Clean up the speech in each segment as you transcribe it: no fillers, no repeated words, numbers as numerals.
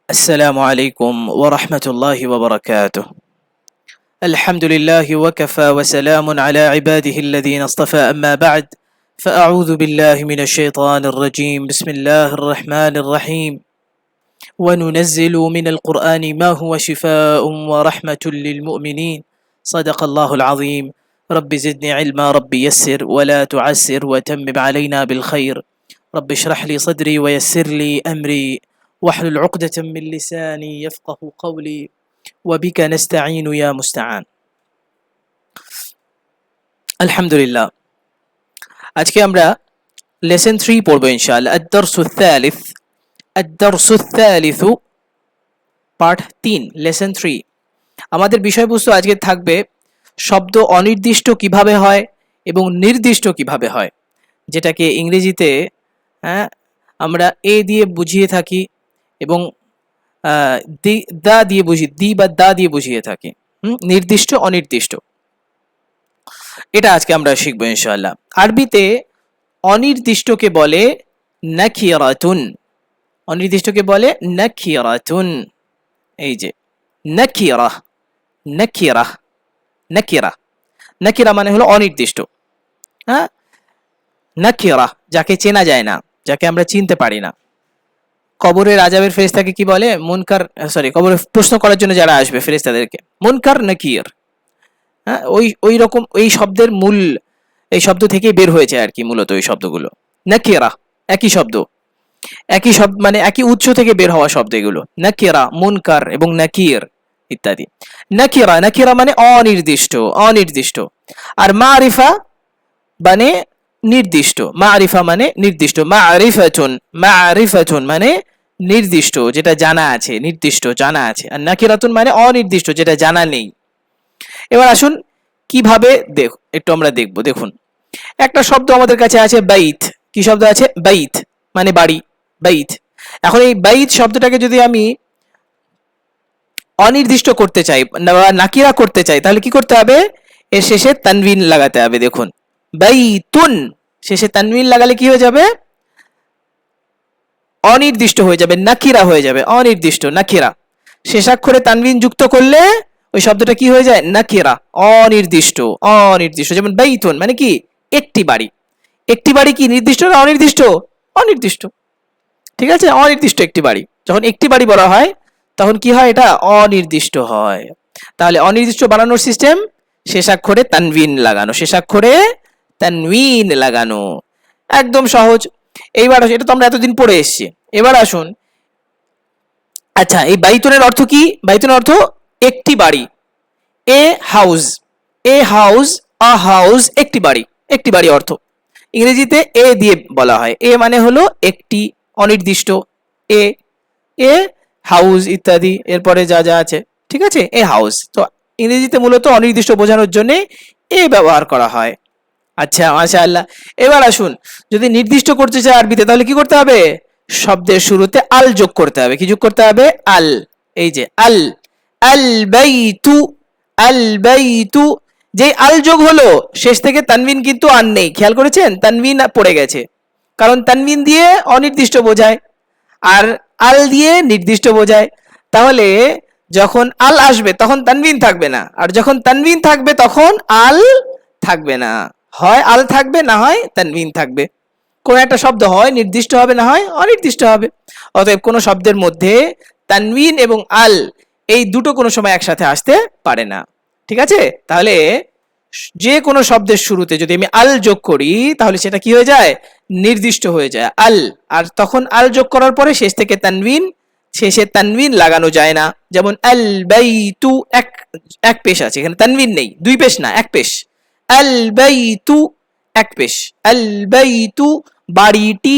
السلام عليكم ورحمة الله وبركاته. الحمد لله وكفى وسلام على عباده الذين اصطفى، أما بعد، فأعوذ بالله من الشيطان الرجيم. بسم الله الرحمن الرحيم. وننزل من القرآن ما هو شفاء ورحمة للمؤمنين. صدق الله العظيم. رب زدني علما، رب يسر ولا تعسر وتمم علينا بالخير. رب اشرح لي صدري ويسر لي أمري واحلل عقدة من لساني يفقه قولي وبك نستعين يا مستعان. আলহামদুলিল্লাহ, আজকে আমরা লেসন 3 পড়ব ইনশাআল্লাহ। আদ-দারসুস সালিসু পার্ট 3, লেসন 3। আমাদের বিষয়বস্তু আজকে থাকবে শব্দ অনির্দিষ্ট কিভাবে হয় এবং নির্দিষ্ট কিভাবে হয়, যেটাকে ইংরেজিতে আমরা এ দিয়ে বুঝিয়ে থাকি এবং দা দিয়ে বুঝি, দি বা দা দিয়ে বুঝিয়ে থাকি। নির্দিষ্ট অনির্দিষ্ট, এটা আজকে আমরা শিখবো ইনশাআল্লাহ। আরবিতে অনির্দিষ্টকে বলে নাকিরাতুন। অনির্দিষ্টকে বলে নাকিরাতুন। এই যে নাকিরা, নাকিরা, নাকিরা, নাকিরা মানে হলো অনির্দিষ্ট। নাকিরা যাকে চেনা যায় না, যাকে আমরা চিনতে পারি না। কবরের আযাবের ফেরেশতাকে কি বলে? মুনকার, কবরে প্রশ্ন করার জন্য যারা আসবে ফেরেশতাদেরকে মুনকার নাকির। ওই রকম এই শব্দের মূল এই শব্দ থেকেই বের হয়েছে আর কি, মূলত এই শব্দগুলো নাকিরা। একই শব্দ, একই শব্দ মানে একই উৎস থেকে বের হওয়া শব্দ এগুলো। নাকিরা, মুনকার এবং নাকির ইত্যাদি। নাকিরা, নাকিরা মানে অনির্দিষ্ট, অনির্দিষ্ট। আর মারিফা মানে নির্দিষ্ট। মারিফা মানে নির্দিষ্ট। মারিফাতুন, মারিফাতুন মানে নির্দিষ্ট, যেটা জানা আছে, নির্দিষ্ট জানা আছে। আর নাকিরাতুন মানে অনির্দিষ্ট, যেটা জানা নেই। এবার আসুন কিভাবে একটু আমরা দেখব। দেখুন, একটা শব্দ আমাদের কাছে আছে বাইত। কি শব্দ আছে? বাইত মানে বাড়ি, বাইত। এখন এই বাইত শব্দটাকে যদি আমি অনির্দিষ্ট করতে চাই বা নাকিরা করতে চাই, তাহলে কি করতে হবে? এর শেষে তানবিন লাগাতে হবে। দেখুন, বাইতুন শেষে তানবিন লাগালে কি হয়ে যাবে? অনির্দিষ্ট হয়ে যাবে, নাকিরা হয়ে যাবে, অনির্দিষ্ট, নাকিরা। শেষাক্ষরে তানবিন যুক্ত করলে ওই শব্দটা কি হয়ে যায়? নাকিরা, অনির্দিষ্ট, অনির্দিষ্ট। যেমন বাইতুন মানে কি? একটি বাড়ি। একটি বাড়ি কি নির্দিষ্ট না অনির্দিষ্ট? অনির্দিষ্ট, ঠিক আছে? অনির্দিষ্ট একটি বাড়ি। যখন একটি বাড়ি বলা হয় তখন কি হয়? এটা অনির্দিষ্ট হয়। তাহলে অনির্দিষ্ট বানানোর সিস্টেম শেষাক্ষরে তানবিন লাগানো, শেষাক্ষরে তানবিন লাগানো, একদম সহজ। এইবার এটা তো আমরা এতদিন পড়ে এসেছি। এবার আসুন, আচ্ছা, এই বাইতুনের অর্থ কি? বাইতুনের অর্থ একটি বাড়ি। A house, a house, a house, একটি বাড়ি, একটি বাড়ি অর্থ। ইংরেজিতে এ দিয়ে বলা হয়। এ মানে হলো একটি, অনির্দিষ্ট। এ, এ হাউস ইত্যাদি, এরপরে যা যা আছে, ঠিক আছে? A house. তো ইংরেজিতে মূলত অনির্দিষ্ট বোঝানোর জন্য এ ব্যবহার করা হয়। আচ্ছা, মাশাআল্লাহ। এবার আসুন, যদি নির্দিষ্ট করতে চাই আরবিতে, তাহলে কি করতে হবে? শব্দের শুরুতে আল যোগ করতে হবে। কি যোগ করতে হবে? আল। এই যে আল, আল বাইতু, আল বাইতু। যে আল যোগ হলো, শেষ থেকে তানবিন কিন্তু আর নেই। খেয়াল করেছেন? তানবিন পড়ে গেছে, কারণ তানবিন দিয়ে অনির্দিষ্ট বোঝায় আর আল দিয়ে নির্দিষ্ট বোঝায়। তাহলে যখন আল আসবে তখন তানবিন থাকবে না, আর যখন তানবিন থাকবে তখন আল থাকবে না। হয় আল থাকবে, না হয় তানবিন থাকবে। কোন একটা শব্দ হয় নির্দিষ্ট হবে, না হয় অনির্দিষ্ট হবে। অতএব কোন শব্দের মধ্যে তানবিন এবং আল এই দুটো কোনো সময় একসাথে আসতে পারে না, ঠিক আছে? তাহলে যে কোনো শব্দের শুরুতে যদি আমি আল যোগ করি, তাহলে সেটা কি হয়ে যায়? নির্দিষ্ট হয়ে যায়, আল। আর তখন আল যোগ করার পরে শেষ থেকে তানবিন, শেষে তানবিন লাগানো যায় না। যেমন আল বাইতু, এক পেশ আছে, এখানে তানবিন নেই। দুই পেশ না, এক পেশ। আল বাইতু, এক পেশ। আল বাইতু বাড়িটি,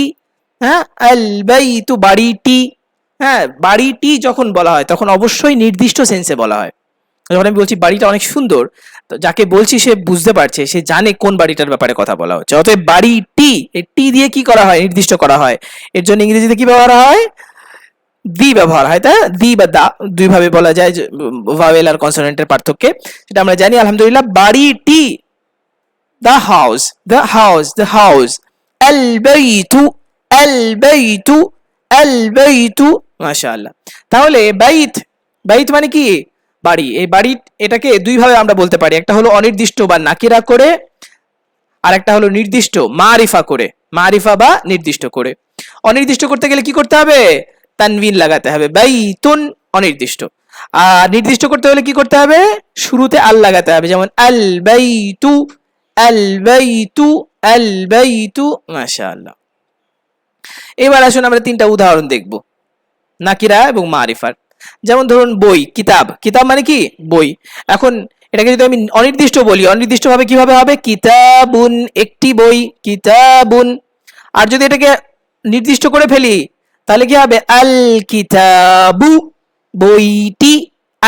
আল বাইতু বাড়িটি। বাড়িটি যখন বলা হয় তখন অবশ্যই নির্দিষ্ট সেন্সে বলা হয়। যখন আমি বলছি বাড়িটা অনেক সুন্দর, তো যাকে বলছি সে বুঝতে পারছে, সে জানে কোন বাড়িটার ব্যাপারে কথা বলা হচ্ছে। অতএব বাড়িটি, এই টি দিয়ে কি করা হয়? নির্দিষ্ট করা হয়। এর জন্য ইংরেজিতে কি ব্যবহার হয়? দি ব্যবহার হয়। তাই দি বা দা দুই ভাবে বলা যায়, ভাওয়েল আর কনসোনেন্টের পার্থক্যে, সেটা আমরা জানি। আলহামদুলিল্লাহ, বাড়িটি, the house, the house, the house. আল বাইতু, আল বাইতু, আল বাইতু, মাশাআল্লাহ। তাহলে বাইত, বাইত মানে কি? বাড়ি। এই বাড়ি এটাকে দুই ভাবে আমরা বলতে পারি, একটা হলো অনির্দিষ্ট বা নাকিরা করে, আর একটা হলো নির্দিষ্ট মারিফা করে, মারিফা বা নির্দিষ্ট করে। অনির্দিষ্ট করতে গেলে কি করতে হবে? তানবিন লাগাতে হবে, বাইতুন অনির্দিষ্ট। আর নির্দিষ্ট করতে হলে কি করতে হবে? শুরুতে আল লাগাতে হবে, যেমন আল বাইতু, আল বাইতু, আল বাইতু। মাশাআল্লাহ। এবার আসুন আমরা তিনটা উদাহরণ দেখব নাকিরা এবং মারিফার। যেমন ধরুন বই, কিতাব, কিতাব মানে কি? বই। এখন এটাকে যদি আমি অনির্দিষ্ট বলি, অনির্দিষ্ট ভাবে কিভাবে হবে? কিতাবুন, একটি বই, কিতাবুন। আর যদি এটাকে নির্দিষ্ট করে ফেলি তাহলে কি হবে? আল কিতাবু, বইটি।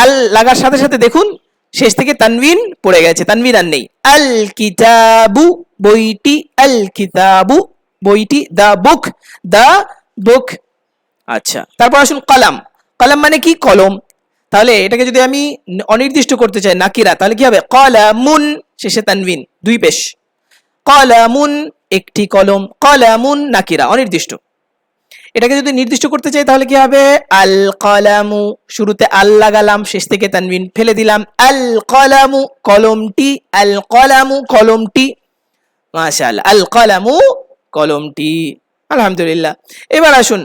আল লাগার সাথে সাথে দেখুন শেষ থেকে তানবিন পড়ে গেছে, তানবিন আর নেই। আল কিতাবু, বইটি, আল কিতাবু, বইটি, দা বুক, দা বুক। আচ্ছা, তারপর আসুন কলাম। কলাম মানে কি? কলম। তাহলে এটাকে যদি আমি অনির্দিষ্ট করতে চাই, নাকিরা, তাহলে কি হবে? কলামুন, শেষে তানবিন, দুই পেশ। কলামুন, একটি কলম। কলামুন নাকিরা, অনির্দিষ্ট। এটাকে যদি নির্দিষ্ট করতে চাই তাহলে কি হবে? আল কলামু, শুরুতে আল লাগালাম, শেষ থেকে তানবিন ফেলে দিলাম। আল কলামু, কলমটি, আল কলামু, কলমটি। মাশাআল্লাহ, আল কলামু, কলমটি। আলহামদুলিল্লাহ। এবার আসুন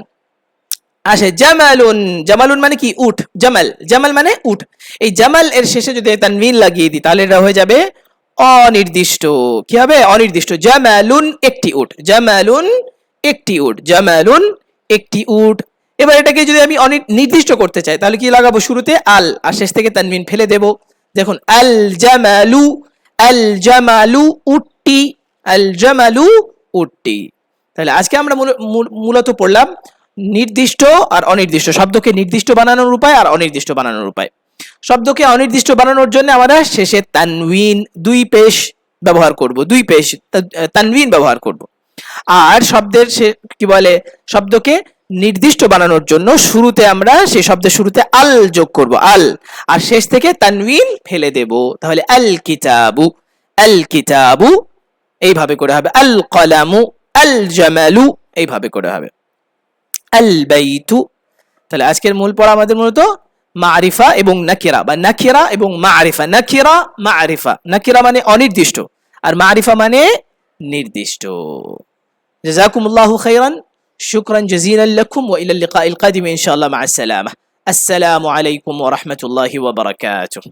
আসে জামালুন। জামালুন মানে কি? উট। জামাল, জামাল মানে উট। এই জামাল এর শেষে যদি তানবিন লাগিয়ে দিই তাহলে এটা হয়ে যাবে অনির্দিষ্ট। কি হবে? অনির্দিষ্ট। জামালুন, একটি উট। জামালুন, একটি উট। জামালুন, একটি উট। এবার এটাকে যদি আমি নির্দিষ্ট করতে চাই তাহলে কি লাগাবো? শুরুতে আল, আর শেষ থেকে তানবিন ফেলে দেব। দেখুন আল জামালু, আল জামালু, উটটি, আল জামালু, উটটি। তাহলে আজকে আমরা মূলত পড়লাম নির্দিষ্ট আর অনির্দিষ্ট, শব্দকে নির্দিষ্ট বানানোর উপায় আর অনির্দিষ্ট বানানোর উপায়। শব্দকে অনির্দিষ্ট বানানোর জন্য আমরা শেষে তানবিন, দুই পেশ ব্যবহার করব, দুই পেশ তানবিন ব্যবহার করব। আর শব্দের কি বলে, শব্দকে নির্দিষ্ট বানানোর জন্য শুরুতে আমরা সেই শব্দের শুরুতে আল যোগ করব, আল, আর শেষ থেকে তানবিন ফেলে দেব। তাহলে আল কিতাবু, আল কিতাবু, এইভাবে করে হবে। আল কলামু, আল জামালু, এইভাবে করে হবে। আল বাইতু। তাহলে আজকের মূল পড়া আমাদের মূলত মারিফা এবং নাকিরা, বা নাকিরা এবং মারিফা। নাকিরা, মারিফা। নাকিরা মানে অনির্দিষ্ট, আর মারিফা মানে নির্দিষ্ট। জাযাকুমুল্লাহু খাইরান, শুকরান জাযীলান লাকুম, ওয়া ইলা লিকাইল কাদিম ইনশাআল্লাহ, মা আসসালামা। আসসালামু আলাইকুম ওয়া রাহমাতুল্লাহি ওয়া বারাকাতুহু।